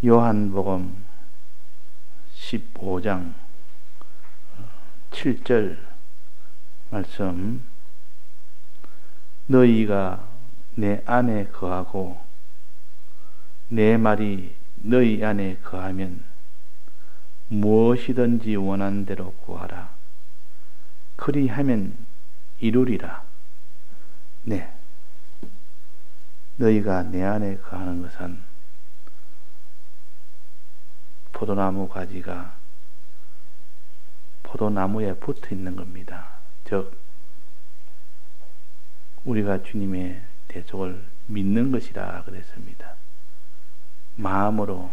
요한복음 15장 7절 말씀, 너희가 내 안에 거하고 내 말이 너희 안에 거하면 무엇이든지 원하는 대로 구하라. 그리하면 이루리라. 네, 너희가 내 안에 거하는 것은 포도나무 가지가 포도나무에 붙어 있는 겁니다. 즉 우리가 주님의 대속을 믿는 것이라 그랬습니다. 마음으로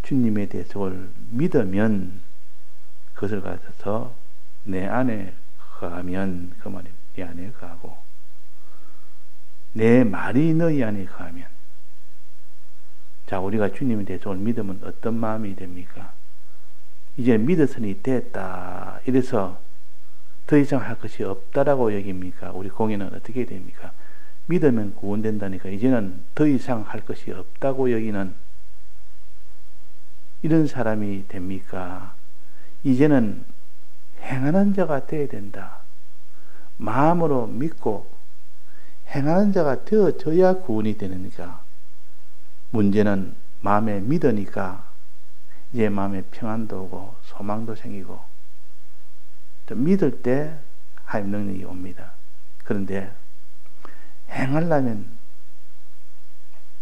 주님의 대속을 믿으면 그것을 가져서 내 안에 거하면, 그 말이 내 안에 거하고 내 말이 너희 안에 거하면. 자, 우리가 주님의 대속을 믿으면 어떤 마음이 됩니까? 이제 믿었으니 됐다, 이래서 더 이상 할 것이 없다라고 여깁니까? 우리 공예는 어떻게 됩니까? 믿으면 구원된다니까 이제는 더 이상 할 것이 없다고 여기는 이런 사람이 됩니까? 이제는 행하는 자가 되어야 된다. 마음으로 믿고 행하는 자가 되어져야 구원이 되니까. 문제는 마음에 믿으니까 이제 마음에 평안도 오고 소망도 생기고 믿을 때 하나님 능력이 옵니다. 그런데 행하려면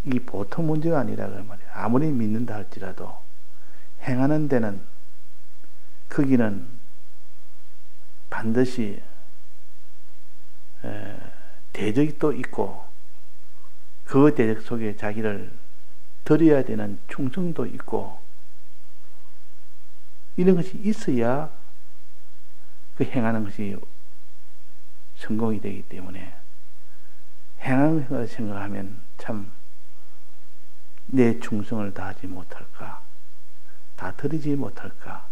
이 보통 문제가 아니라 그 말이에요. 아무리 믿는다 할지라도 행하는 데는 거기는 반드시 대적이 또 있고 그 대적 속에 자기를 드려야 되는 충성도 있고 이런 것이 있어야 그 행하는 것이 성공이 되기 때문에 행하는 것을 생각하면 참 내 충성을 다하지 못할까, 다 드리지 못할까,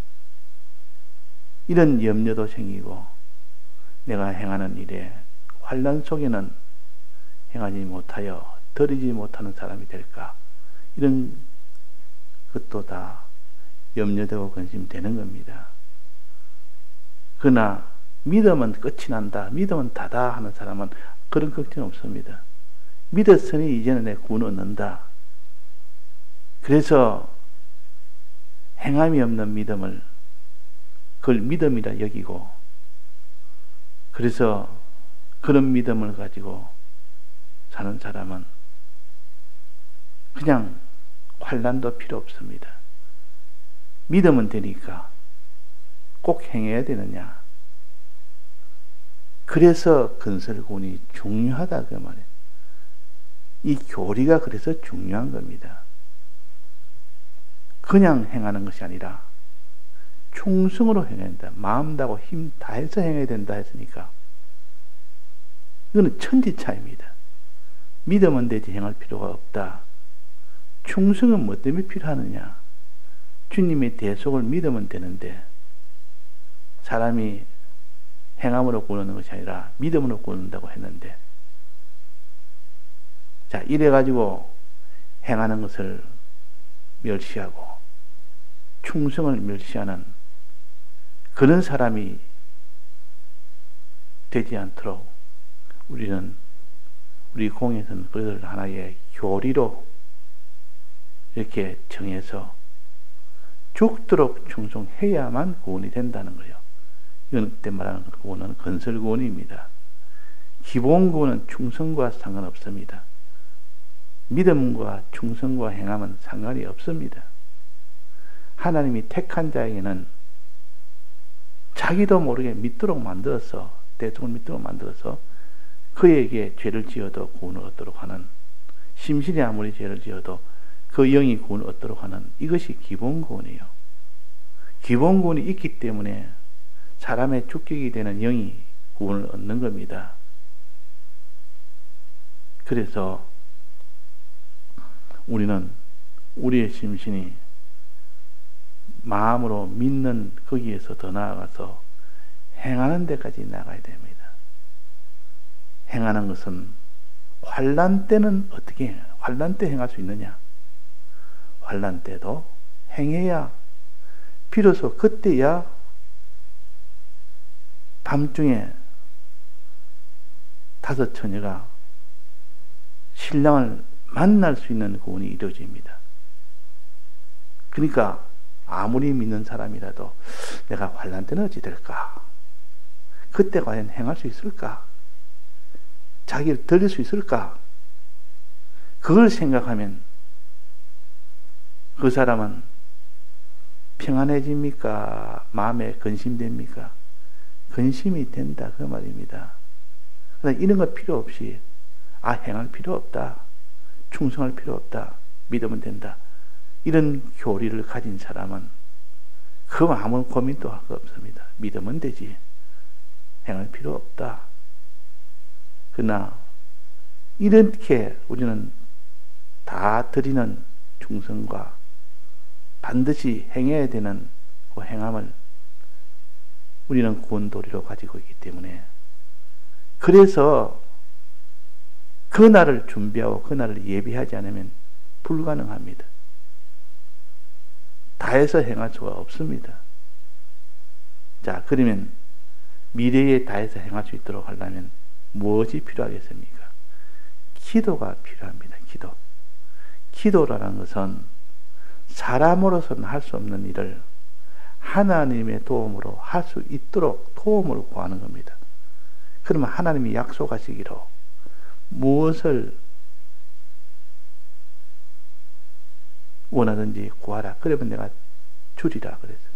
이런 염려도 생기고 내가 행하는 일에 환난 속에는 행하지 못하여 드리지 못하는 사람이 될까, 이런 것도 다 염려되고 근심되는 겁니다. 그러나 믿으면 끝이 난다, 믿으면 다다 하는 사람은 그런 걱정 없습니다. 믿었으니 이제는 내 구원 얻는다. 그래서 행함이 없는 믿음을 그걸 믿음이라 여기고, 그래서 그런 믿음을 가지고 사는 사람은 그냥 환난도 필요 없습니다. 믿으면 되니까 꼭 행해야 되느냐. 그래서 건설구원이 중요하다 그 말이에요. 이 교리가 그래서 중요한 겁니다. 그냥 행하는 것이 아니라 충성으로 행해야 된다. 마음 다하고 힘 다해서 행해야 된다 했으니까 이거는 천지차이입니다. 믿으면 되지 행할 필요가 없다. 충성은 뭐 때문에 필요하느냐? 주님의 대속을 믿으면 되는데 사람이 행함으로 구원하는 것이 아니라 믿음으로 구원한다고 했는데, 자, 이래가지고 행하는 것을 멸시하고 충성을 멸시하는 그런 사람이 되지 않도록 우리는 우리 공예에서는 그것을 하나의 교리로 이렇게 정해서 죽도록 충성해야만 구원이 된다는 거예요. 이건 그때 말하는 구원은 건설 구원입니다. 기본 구원은 충성과 상관없습니다. 믿음과 충성과 행함은 상관이 없습니다. 하나님이 택한 자에게는 자기도 모르게 믿도록 만들어서, 대속을 믿도록 만들어서 그에게 죄를 지어도 구원을 얻도록 하는, 심신이 아무리 죄를 지어도 그 영이 구원을 얻도록 하는, 이것이 기본 구원이에요. 기본 구원이 있기 때문에 사람의 주격이 되는 영이 구원을 얻는 겁니다. 그래서 우리는 우리의 심신이 마음으로 믿는 거기에서 더 나아가서 행하는 데까지 나가야 됩니다. 행하는 것은 환난 때는 어떻게 해요? 환난 때 행할 수 있느냐? 환난 때도 행해야 비로소 그때야 밤중에 다섯 처녀가 신랑을 만날 수 있는 구원이 이루어집니다. 그러니까 아무리 믿는 사람이라도 내가 환난 때는 어찌 될까? 그때 과연 행할 수 있을까? 자기를 들릴 수 있을까? 그걸 생각하면 그 사람은 평안해집니까? 마음에 근심됩니까? 근심이 된다 그 말입니다. 그러나 이런 거 필요 없이 행할 필요 없다. 충성할 필요 없다. 믿으면 된다. 이런 교리를 가진 사람은 그 아무 고민도 할 거 없습니다. 믿으면 되지. 행할 필요 없다. 그러나 이렇게 우리는 다 드리는 충성과 반드시 행해야 되는 그 행함을 우리는 구원도리로 가지고 있기 때문에 그래서 그 날을 준비하고 그 날을 예비하지 않으면 불가능합니다. 다해서 행할 수가 없습니다. 자, 그러면 미래에 다해서 행할 수 있도록 하려면 무엇이 필요하겠습니까? 기도가 필요합니다. 기도. 기도라는 것은 사람으로서는 할 수 없는 일을 하나님의 도움으로 할 수 있도록 도움을 구하는 겁니다. 그러면 하나님이 약속하시기로 무엇을 원하든지 구하라. 그러면 내가 주리라 그랬습니다.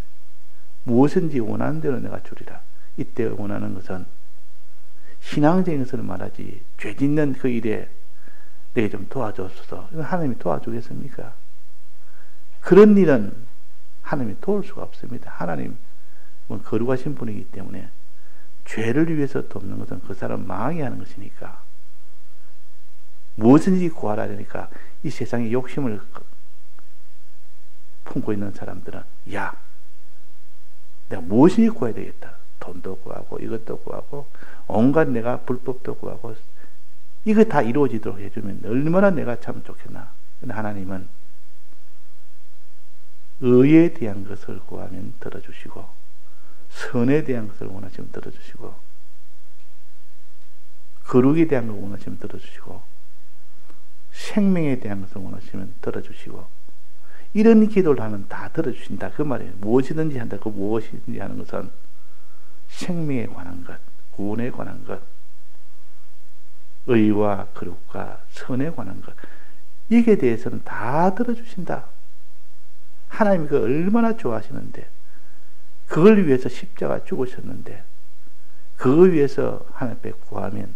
무엇인지 원하는 대로 내가 주리라. 이때 원하는 것은 신앙적인 말하지 죄 짓는 그 일에 내게 좀 도와줬어. 하나님이 도와주겠습니까? 그런 일은 하나님이 도울 수가 없습니다. 하나님은 거룩하신 분이기 때문에 죄를 위해서 돕는 것은 그 사람 망하게 하는 것이니까 무엇인지 구하라 하니까 이 세상에 욕심을 품고 있는 사람들은 내가 무엇인지 구해야 되겠다. 돈도 구하고 이것도 구하고 온갖 내가 불법도 구하고 이거 다 이루어지도록 해주면 얼마나 내가 참 좋겠나. 근데 하나님은 의에 대한 것을 구하면 들어주시고 선에 대한 것을 원하시면 들어주시고 거룩에 대한 것을 원하시면 들어주시고 생명에 대한 것을 원하시면 들어주시고 이런 기도를 하면 다 들어주신다 그 말이에요. 무엇이든지 한다. 그 무엇이든지 하는 것은 생명에 관한 것, 구원에 관한 것, 의와 거룩과 선에 관한 것 이게 대해서는 다 들어주신다. 하나님이 그 얼마나 좋아하시는데 그걸 위해서 십자가 죽으셨는데 그걸 위해서 하나님 앞에 구하면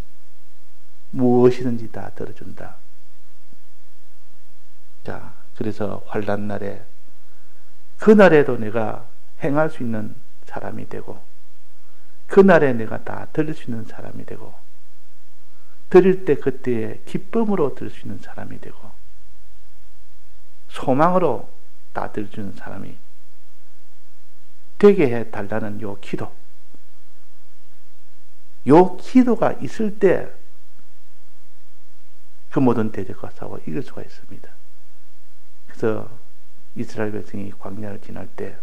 무엇이든지 다 들어준다. 자, 그래서 환난 날에 그날에도 내가 행할 수 있는 사람이 되고 그날에 내가 다 드릴 수 있는 사람이 되고 드릴 때 그때의 기쁨으로 드릴 수 있는 사람이 되고 소망으로 다 드릴 수 있는 사람이 되게 해달라는 요 기도. 요 기도가 있을 때 그 모든 대적과 싸워 이길 수가 있습니다. 그래서 이스라엘 백성이 광야를 지날 때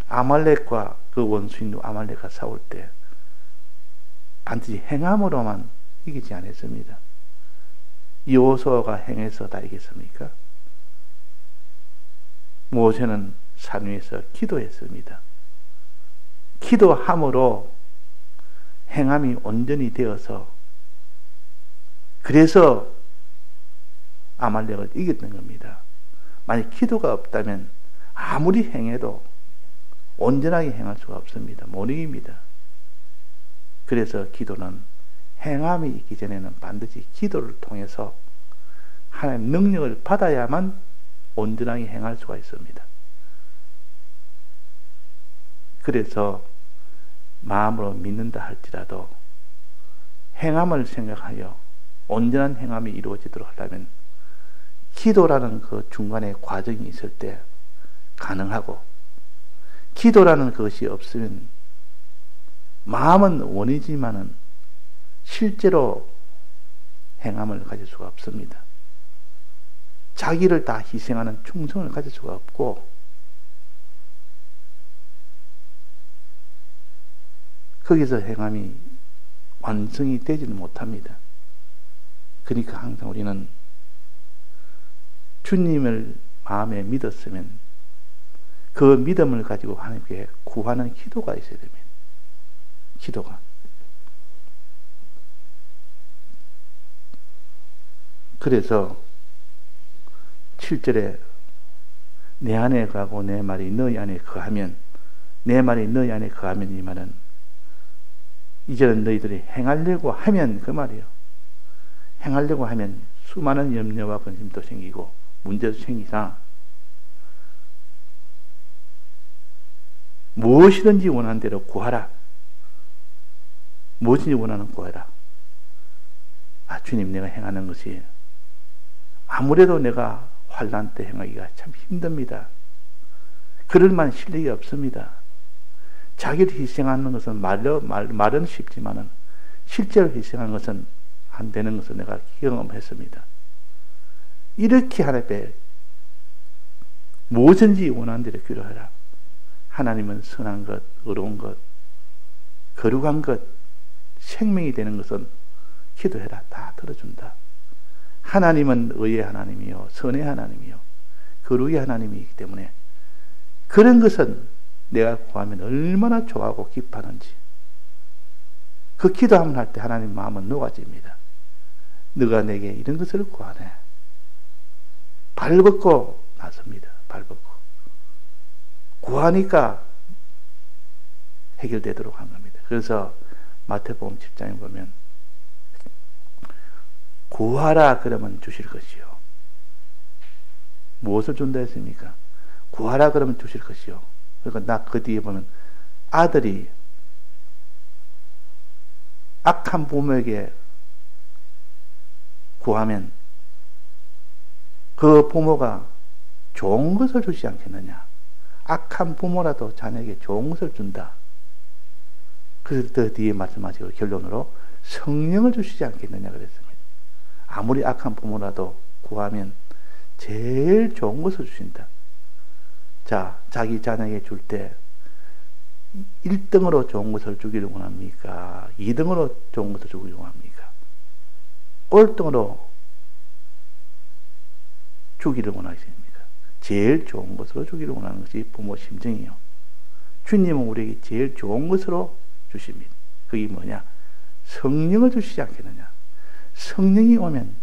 아말렉과 그 원수인 아말렉과 싸울 때 반드시 행함으로만 이기지 않았습니다. 여호수아가 행해서 다 이겼습니까? 모세는 산 위에서 기도했습니다. 기도함으로 행함이 온전히 되어서 그래서 아말렉을 이겼던 겁니다. 만약 기도가 없다면 아무리 행해도 온전하게 행할 수가 없습니다. 못 이깁니다. 그래서 기도는 행함이 있기 전에는 반드시 기도를 통해서 하나님의 능력을 받아야만 온전하게 행할 수가 있습니다. 그래서 마음으로 믿는다 할지라도 행함을 생각하여 온전한 행함이 이루어지도록 하려면 기도라는 그 중간에 과정이 있을 때 가능하고 기도라는 것이 없으면 마음은 원이지만은 실제로 행함을 가질 수가 없습니다. 자기를 다 희생하는 충성을 가질 수가 없고, 거기서 행함이 완성이 되지는 못합니다. 그러니까 항상 우리는 주님을 마음에 믿었으면 그 믿음을 가지고 하나님께 구하는 기도가 있어야 됩니다. 기도가. 그래서 7절에 내 안에 거하고 내 말이 너희 안에 거하면, 내 말이 너희 안에 거하면, 이 말은 이제는 너희들이 행하려고 하면, 그 말이에요. 행하려고 하면 수많은 염려와 근심도 생기고 문제도 생기나 무엇이든지 원하는 대로 구하라. 무엇이든지 원하는 구하라. 아, 주님, 내가 행하는 것이 아무래도 내가 환난 때 행하기가 참 힘듭니다. 그럴 만한 실력이 없습니다. 자기를 희생하는 것은 말은 쉽지만은 실제로 희생하는 것은 안 되는 것을 내가 경험했습니다. 이렇게 하나님께 무엇인지 원하는 대로 기도하라. 하나님은 선한 것, 의로운 것, 거룩한 것, 생명이 되는 것은 기도해라. 다 들어준다. 하나님은 의의 하나님이요, 선의 하나님이요, 거룩의 하나님이기 때문에 그런 것은 내가 구하면 얼마나 좋아하고 기뻐하는지, 그 기도함을 할 때 하나님 마음은 녹아집니다. 너가 내게 이런 것을 구하네. 발벗고 나섭니다. 발벗고 구하니까 해결되도록 한 겁니다. 그래서 마태복음 7장에 보면 구하라 그러면 주실 것이요. 무엇을 준다 했습니까? 구하라 그러면 주실 것이요. 그러니까 나 그 뒤에 보면 아들이 악한 부모에게 구하면 그 부모가 좋은 것을 주지 않겠느냐. 악한 부모라도 자녀에게 좋은 것을 준다. 그래서 그 뒤에 말씀하시고 결론으로 성령을 주시지 않겠느냐 그랬습니다. 아무리 악한 부모라도 구하면 제일 좋은 것을 주신다. 자, 자기 자녀에게 줄 때 1등으로 좋은 것을 주기를 원합니까? 2등으로 좋은 것을 주기를 원합니까? 꼴등으로 주기를 원하십니까? 제일 좋은 것으로 주기를 원하는 것이 부모 심정이요. 주님은 우리에게 제일 좋은 것으로 주십니다. 그게 뭐냐? 성령을 주시지 않겠느냐? 성령이 오면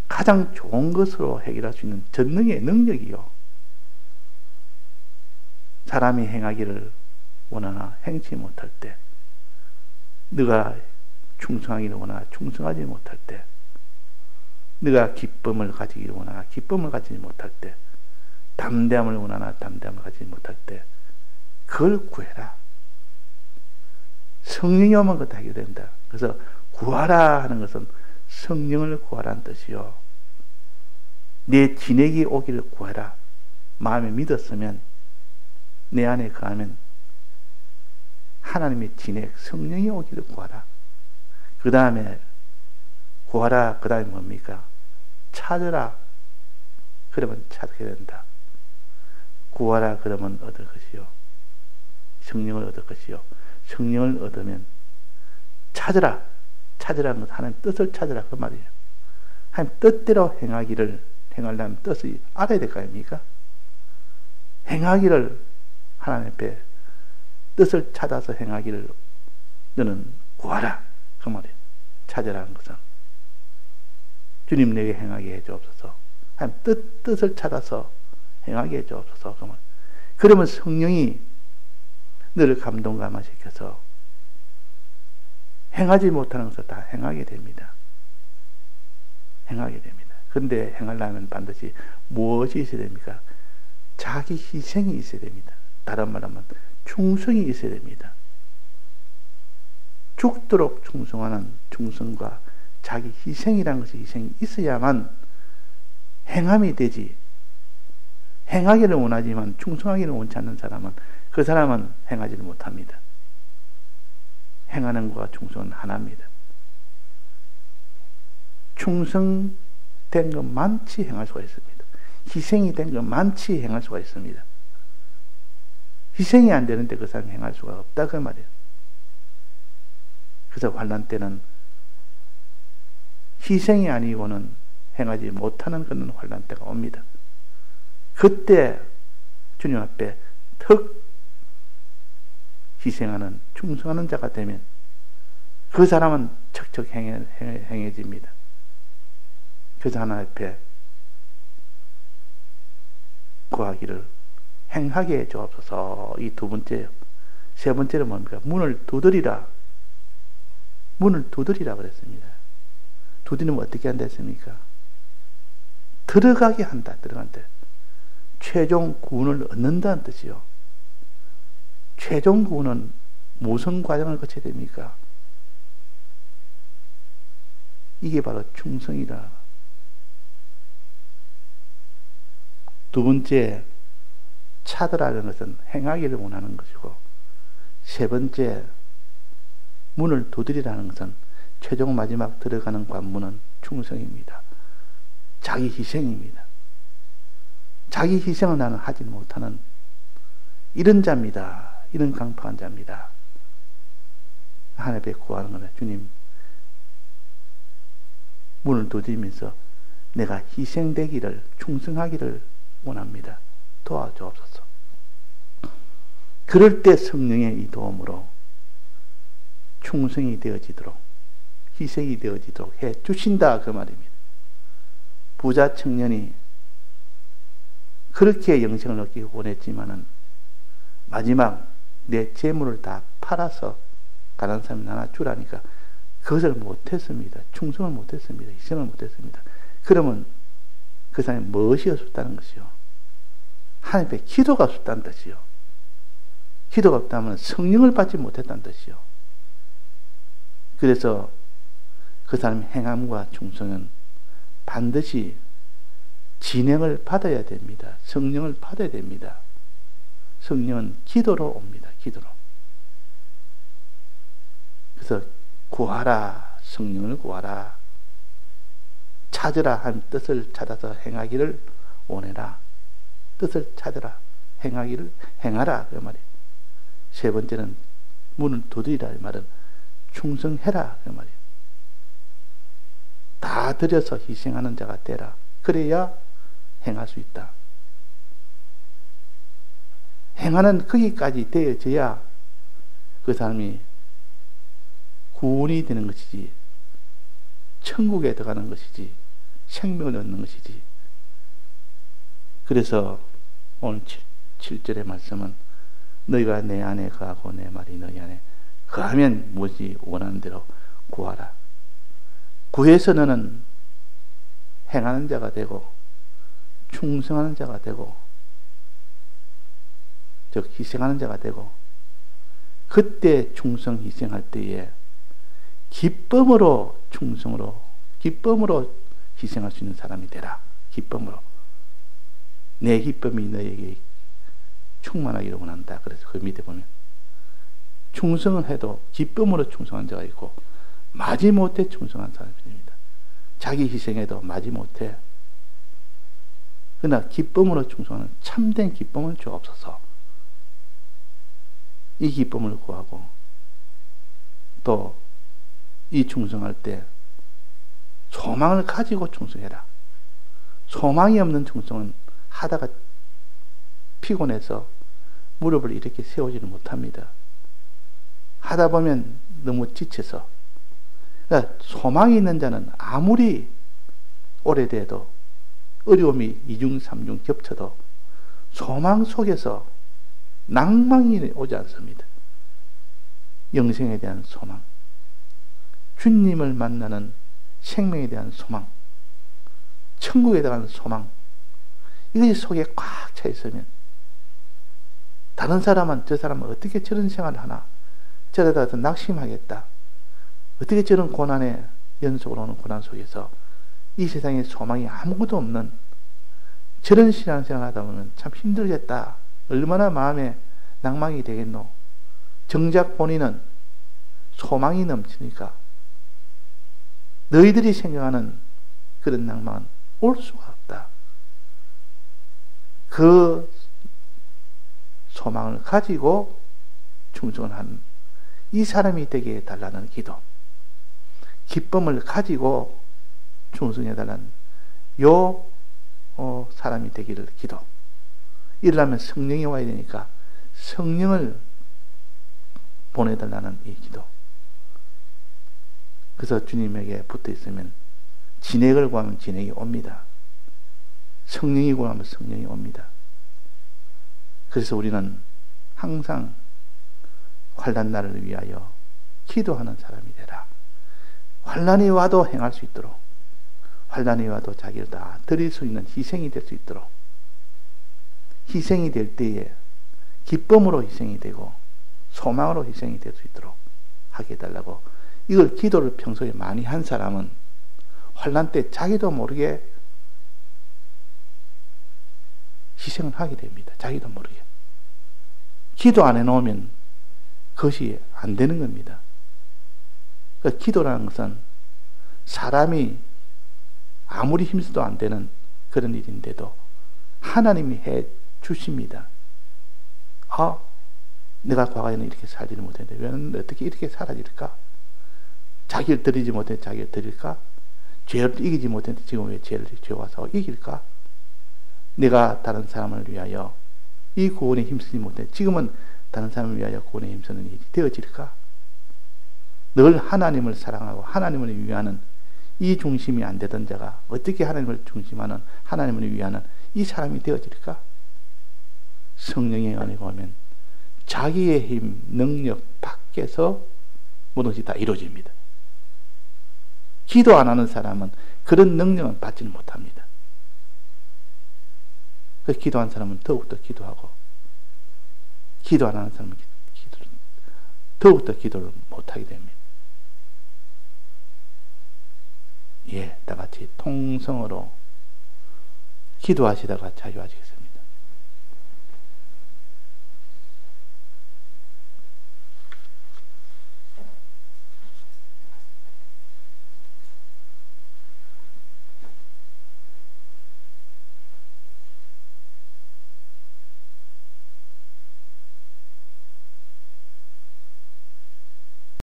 가장 좋은 것으로 해결할 수 있는 전능의 능력이요. 사람이 행하기를 원하나 행치 못할 때, 네가 충성하기를 원하나 충성하지 못할 때, 네가 기쁨을 가지기를 원하나 기쁨을 가지지 못할 때, 담대함을 원하나 담대함을 가지지 못할 때, 그걸 구해라. 성령이 오면 그것도 해결된다. 그래서 구하라 하는 것은 성령을 구하라는 뜻이요. 내 진액이 오기를 구하라. 마음에 믿었으면, 내 안에 거하면 하나님의 진액, 성령이 오기를 구하라. 그 다음에 구하라, 그 다음에 뭡니까? 찾으라. 그러면 찾게 된다. 구하라 그러면 얻을 것이요. 성령을 얻을 것이요. 성령을 얻으면 찾으라. 찾으라는 것, 하나님 뜻을 찾으라 그 말이에요. 하나님 뜻대로 행하려면 뜻을 알아야 될 거 아닙니까? 행하기를 하나님 앞에 뜻을 찾아서 행하기를 너는 구하라 그 말이에요. 찾으라는 것은 주님 내게 행하게 해주옵소서. 하나님 뜻을 찾아서 행하게 해주옵소서. 그 말. 그러면 성령이 너를 감동감화시켜서 행하지 못하는 것을 다 행하게 됩니다. 행하게 됩니다. 그런데 행하려면 반드시 무엇이 있어야 됩니까? 자기 희생이 있어야 됩니다. 다른 말로 하면 충성이 있어야 됩니다. 죽도록 충성하는 충성과 자기 희생이라는 것이 희생이 있어야만 행함이 되지. 행하기를 원하지만 충성하기를 원치 않는 사람은 그 사람은 행하지를 못합니다. 행하는 것과 충성은 하나입니다. 충성 된 것 많지 행할 수가 있습니다. 희생이 된 것 많지 행할 수가 있습니다. 희생이 안 되는데 그 사람이 행할 수가 없다 그 말이에요. 그래서 환난 때는 희생이 아니고는 행하지 못하는 그런 환난 때가 옵니다. 그때 주님 앞에 턱 희생하는 충성하는 자가 되면 그 사람은 척척 행해집니다. 그래서 하나님 앞에 구하기를 행하게 해 주옵소서. 이 두 번째요. 세 번째는 뭡니까? 문을 두드리라. 문을 두드리라 그랬습니다. 두드리면 어떻게 한다 했습니까? 들어가게 한다. 들어간다. 최종 구원을 얻는다는 뜻이요. 최종 구원은 무슨 과정을 거쳐야 됩니까? 이게 바로 충성이다. 두 번째, 찾으라는 것은 행하기를 원하는 것이고, 세 번째, 문을 두드리라는 것은 최종 마지막 들어가는 관문은 충성입니다. 자기 희생입니다. 자기 희생을 나는 하지 못하는 이런 자입니다. 이런 강팍한 자입니다. 하나님 앞에 구하는 겁니다. 주님, 문을 두드리면서 내가 희생되기를, 충성하기를 원합니다. 도와주옵소서. 그럴 때 성령의 이 도움으로 충성이 되어지도록, 희생이 되어지도록 해 주신다 그 말입니다. 부자 청년이 그렇게 영생을 얻기 원했지만은 마지막 내 재물을 다 팔아서 가난한 사람이 하나 주라니까 그것을 못했습니다. 충성을 못했습니다. 희생을 못했습니다. 그러면 그 사람이 무엇이 없었다는 것이요? 하나님 앞에 기도가 없었다는 뜻이요. 기도가 없다면 성령을 받지 못했다는 뜻이요. 그래서 그 사람의 행함과 충성은 반드시 진행을 받아야 됩니다. 성령을 받아야 됩니다. 성령은 기도로 옵니다. 기도로. 그래서 구하라. 성령을 구하라. 찾으라 한 뜻을 찾아서 행하기를 원해라. 뜻을 찾으라. 행하기를 행하라. 그 말이에요. 세 번째는 문을 두드리라. 이 말은 충성해라. 그 말이에요. 다 들여서 희생하는 자가 되라. 그래야 행할 수 있다. 행하는 거기까지 되어져야 그 사람이 구원이 되는 것이지, 천국에 들어가는 것이지, 생명을 얻는 것이지. 그래서 오늘 7절의 말씀은 너희가 내 안에 거하고 내 말이 너희 안에 거하면 무엇이 원하는 대로 구하라. 구해서 너는 행하는 자가 되고 충성하는 자가 되고 즉 희생하는 자가 되고, 그때 충성 희생할 때에 기쁨으로 충성으로 기쁨으로 희생할 수 있는 사람이 되라. 기쁨으로. 내 기쁨이 너에게 충만하기를 원한다. 그래서 그 밑에 보면 충성을 해도 기쁨으로 충성한 자가 있고 마지못해 충성한 사람입니다. 자기 희생해도 마지못해. 그러나 기쁨으로 충성하는 참된 기쁨을 주옵소서. 이 기쁨을 구하고 또 이 충성할 때 소망을 가지고 충성해라. 소망이 없는 충성은 하다가 피곤해서 무릎을 이렇게 세우지는 못합니다. 하다 보면 너무 지쳐서. 그러니까 소망이 있는 자는 아무리 오래돼도 어려움이 2중 3중 겹쳐도 소망 속에서 낭망이 오지 않습니다. 영생에 대한 소망, 주님을 만나는 생명에 대한 소망, 천국에 대한 소망, 이것이 속에 꽉 차 있으면 다른 사람은 저 사람은 어떻게 저런 생활을 하나, 저러다 낙심하겠다, 어떻게 저런 고난의 연속으로 오는 고난 속에서 이 세상에 소망이 아무것도 없는 저런 신앙생활 하다 보면 참 힘들겠다, 얼마나 마음에 낭망이 되겠노. 정작 본인은 소망이 넘치니까 너희들이 생각하는 그런 낭망은 올 수가 없다. 그 소망을 가지고 충성을 한 이 사람이 되게 해달라는 기도, 기쁨을 가지고 충성해달라는 요 사람이 되기를 기도. 이러려면 성령이 와야 되니까 성령을 보내달라는 이 기도. 그래서 주님에게 붙어 있으면 진액을 구하면 진액이 옵니다. 성령이 구하면 성령이 옵니다. 그래서 우리는 항상 환난 날을 위하여 기도하는 사람이 되라. 환난이 와도 행할 수 있도록, 환난이 와도 자기를 다 드릴 수 있는 희생이 될 수 있도록, 희생이 될 때에 기쁨으로 희생이 되고 소망으로 희생이 될 수 있도록 하게 해달라고. 이걸 기도를 평소에 많이 한 사람은 환난 때 자기도 모르게 희생을 하게 됩니다. 자기도 모르게. 기도 안 해놓으면 그것이 안 되는 겁니다. 그러니까 기도라는 것은 사람이 아무리 힘써도 안 되는 그런 일인데도 하나님이 해 주십니다. 내가 과거에는 이렇게 살지를 못했는데 왜 어떻게 이렇게 살아질까? 자기를 드리지 못했는데 자기를 드릴까? 죄를 이기지 못했는데 지금 왜 죄를 죄와서 이길까? 내가 다른 사람을 위하여 이 구원에 힘쓰지 못했는데 지금은 다른 사람을 위하여 구원에 힘쓰는 일이 되어질까? 늘 하나님을 사랑하고 하나님을 위하는 이 중심이 안 되던 자가 어떻게 하나님을 중심하는 하나님을 위하는 이 사람이 되어질까? 성령의 은혜가 오면 자기의 힘, 능력 밖에서 모든 것이 다 이루어집니다. 기도 안 하는 사람은 그런 능력은 받지는 못합니다. 그래서 기도한 사람은 더욱더 기도하고, 기도 안 하는 사람은 더욱더 기도를 못하게 됩니다. 다 같이 통성으로 기도하시다가 자유하시겠습니다.